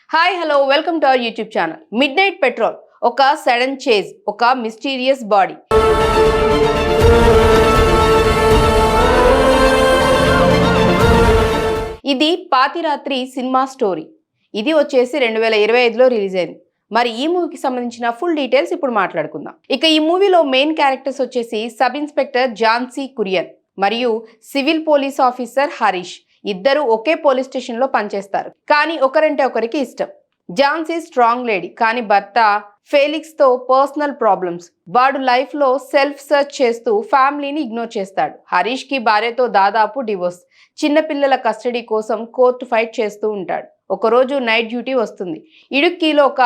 Hi hello welcome to our YouTube channel. Mid night petrol, ఒక sudden chase, ఒక mysterious body. ఇది పాతిరాత్రి cinema story. ఇది వచ్చేసి 2025లో release అయింది. మరి ఈ మూవీకి సంబంధించిన ఫుల్ డీటెయిల్స్ ఇప్పుడు మాట్లాడుకుందాం. ఇక ఈ మూవీలో మెయిన్ క్యారెక్టర్స్ వచ్చేసి సబ్ ఇన్స్పెక్టర్ ఝాన్సీ కురియన్ మరియు సివిల్ పోలీస్ ఆఫీసర్ హరీష్. ఇద్దరు ఒకే పోలీస్ స్టేషన్ లో పనిచేస్తారు, కానీ ఒకరంటే ఒకరికి ఇష్టం. ఝాన్సీ స్ట్రాంగ్ లేడీ, కానీ భర్త ఫేలిక్స్ తో పర్సనల్ ప్రాబ్లమ్స్. వాడు లైఫ్ లో సెల్ఫ్ సర్చ్ చేస్తూ ఫ్యామిలీని ఇగ్నోర్ చేస్తాడు. హరీష్ కి భార్యతో దాదాపు డివోర్స్. చిన్నపిల్లల కస్టడీ కోసం కోర్టు ఫైట్ చేస్తూ ఉంటాడు. ఒకరోజు నైట్ డ్యూటీ వస్తుంది. ఇడుక్కిలో ఒక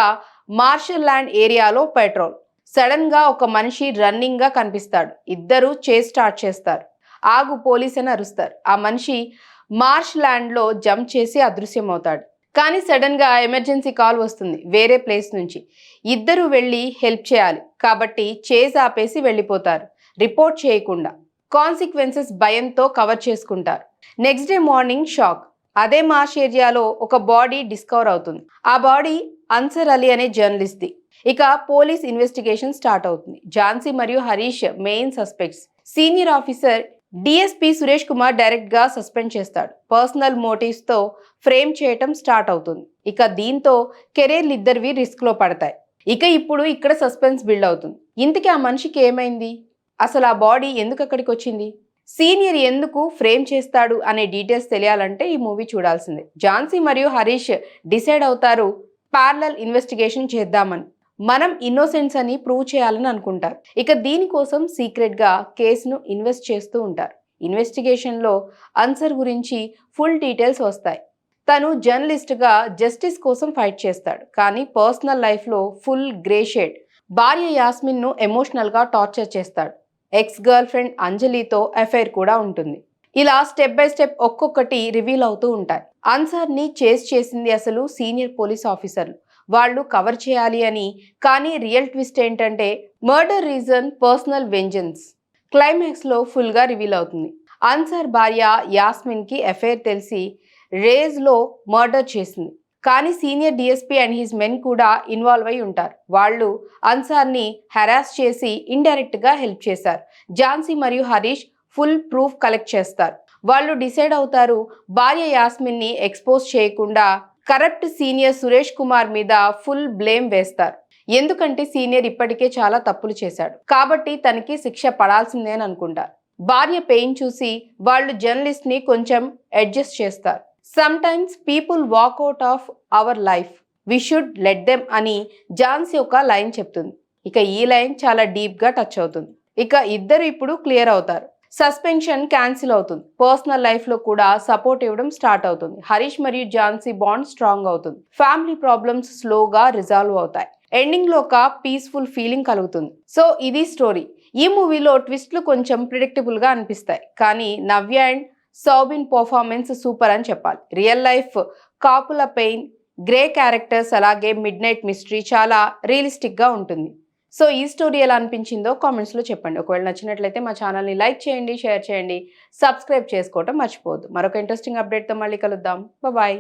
మార్షల్ ల్యాండ్ ఏరియాలో పెట్రోల్. సడన్ గా ఒక మనిషి రన్నింగ్ గా కనిపిస్తాడు. ఇద్దరు చేజ్ స్టార్ట్ చేస్తారు. ఆగు పోలీస్ అని అరుస్తారు. ఆ మనిషి మార్ష్ ల్యాండ్ లో జంప్ చేసి అదృశ్యమవుతాడు. కానీ సడన్ గా ఎమర్జెన్సీ కాల్ వస్తుంది వేరే ప్లేస్ నుంచి. ఇద్దరు వెళ్ళి హెల్ప్ చేయాలి కాబట్టి చేజ్ ఆపేసి వెళ్ళిపోతారు, రిపోర్ట్ చేయకుండా. కాన్సిక్వెన్సెస్ భయంతో కవర్ చేసుకుంటారు. Next day morning shock. అదే మార్ష్ ఏరియాలో ఒక బాడీ డిస్కవర్ అవుతుంది. ఆ బాడీ అన్సర్ అలీ అనే జర్నలిస్ట్ది. ఇక పోలీస్ ఇన్వెస్టిగేషన్ స్టార్ట్ అవుతుంది. ఝాన్సీ మరియు Harish main suspects. Senior officer DSP Suresh Kumar direct గా సస్పెండ్ చేస్తాడు. పర్సనల్ మోటివ్స్ తో ఫ్రేమ్ చేయటం స్టార్ట్ అవుతుంది. ఇక దీంతో కెరీర్లు ఇద్దరివి రిస్క్ లో పడతాయి. ఇక ఇప్పుడు ఇక్కడ సస్పెన్స్ బిల్డ్ అవుతుంది. ఇంతకీ ఆ మనిషికి ఏమైంది, అసలు ఆ బాడీ ఎందుకు అక్కడికి వచ్చింది, సీనియర్ ఎందుకు ఫ్రేమ్ చేస్తాడు అనే డీటెయిల్స్ తెలియాలంటే ఈ మూవీ చూడాల్సిందే. ఝాన్సీ మరియు హరీష్ డిసైడ్ అవుతారు ప్యారలల్ ఇన్వెస్టిగేషన్ చేద్దామని. మనం ఇన్నోసెన్స్ అని ప్రూవ్ చేయాలని అనుకుంటారు. ఇక దీనికోసం సీక్రెట్ గా కేసును ఇన్వెస్ట్ చేస్తూ ఉంటారు. ఇన్వెస్టిగేషన్ లో అన్సర్ గురించి ఫుల్ డీటెయిల్స్ వస్తాయి. తను జర్నలిస్ట్ గా జస్టిస్ కోసం ఫైట్ చేస్తాడు, కానీ పర్సనల్ లైఫ్ లో ఫుల్ గ్రే షేడ్. భార్య యాస్మిన్ ను ఎమోషనల్ గా టార్చర్ చేస్తాడు. ఎక్స్ గర్ల్ ఫ్రెండ్ అంజలితో అఫైర్ కూడా ఉంటుంది. ఇలా స్టెప్ బై స్టెప్ ఒక్కొక్కటి రివీల్ అవుతూ ఉంటాయి. అన్సర్ ని చేజ్ చేసింది అసలు సీనియర్ పోలీస్ ఆఫీసర్లు. వాళ్ళు కవర్ చేయాలి అని. కానీ రియల్ ట్విస్ట్ ఏంటంటే murder reason personal vengeance. Climax లో ఫుల్ గా రివీల్ అవుతుంది. అన్సర్ భార్య యాస్మిన్ కి అఫైర్ తెలిసి రేజ్ లో మర్డర్ చేసింది, కానీ senior DSP and his men కూడా ఇన్వాల్వ్ అయి ఉంటారు. వాళ్ళు అన్సార్ ని హెరాస్ చేసి ఇండైరెక్ట్ గా హెల్ప్ చేశారు. ఝాన్సీ మరియు హరీష్ ఫుల్ ప్రూఫ్ కలెక్ట్ చేస్తారు. వాళ్ళు డిసైడ్ అవుతారు భార్య యాస్మిన్ ని ఎక్స్పోజ్ చేయకుండా కరప్ట్ సీనియర్ సురేష్ కుమార్ మీద ఫుల్ బ్లేమ్ వేస్తారు. ఎందుకంటే సీనియర్ ఇప్పటికే చాలా తప్పులు చేశాడు, కాబట్టి తనకి శిక్ష పడాల్సిందే అని అనుకుంటారు. భార్య పెయిన్ చూసి వాళ్ళు జర్నలిస్ట్ ని కొంచెం అడ్జస్ట్ చేస్తారు. Sometimes people walk out of our life, we should let them అని ఝాన్సీ ఒక లైన్ చెప్తుంది. ఇక ఈ లైన్ చాలా డీప్ గా టచ్ అవుతుంది. ఇక ఇద్దరు ఇప్పుడు క్లియర్ అవుతారు. సస్పెన్షన్ క్యాన్సిల్ అవుతుంది. పర్సనల్ లైఫ్ లో కూడా సపోర్ట్ ఇవ్వడం స్టార్ట్ అవుతుంది. హరీష్ మరియు ఝాన్సీ బాండ్ స్ట్రాంగ్ అవుతుంది. ఫ్యామిలీ ప్రాబ్లమ్స్ స్లోగా రిజాల్వ్ అవుతాయి. ఎండింగ్ లో ఒక పీస్ఫుల్ ఫీలింగ్ కలుగుతుంది. సో ఇది స్టోరీ. ఈ మూవీలో ట్విస్ట్లు కొంచెం ప్రిడిక్టబుల్ గా అనిపిస్తాయి, కానీ నవ్య అండ్ సౌబిన్ పర్ఫార్మెన్స్ సూపర్ అని చెప్పాలి. రియల్ లైఫ్ కాపుల పెయిన్, గ్రే క్యారెక్టర్స్, అలాగే మిడ్ నైట్ మిస్టరీ చాలా రియలిస్టిక్ గా ఉంటుంది. సో ఈ స్టోరీ ఎలా అనిపించిందో కామెంట్స్లో చెప్పండి. ఒకవేళ నచ్చినట్లయితే మా ఛానల్ని లైక్ చేయండి, షేర్ చేయండి, సబ్స్క్రైబ్ చేసుకోవటం మర్చిపోవద్దు. మరొక ఇంట్రెస్టింగ్ అప్డేట్తో మళ్ళీ కలుద్దాం. బాయ్.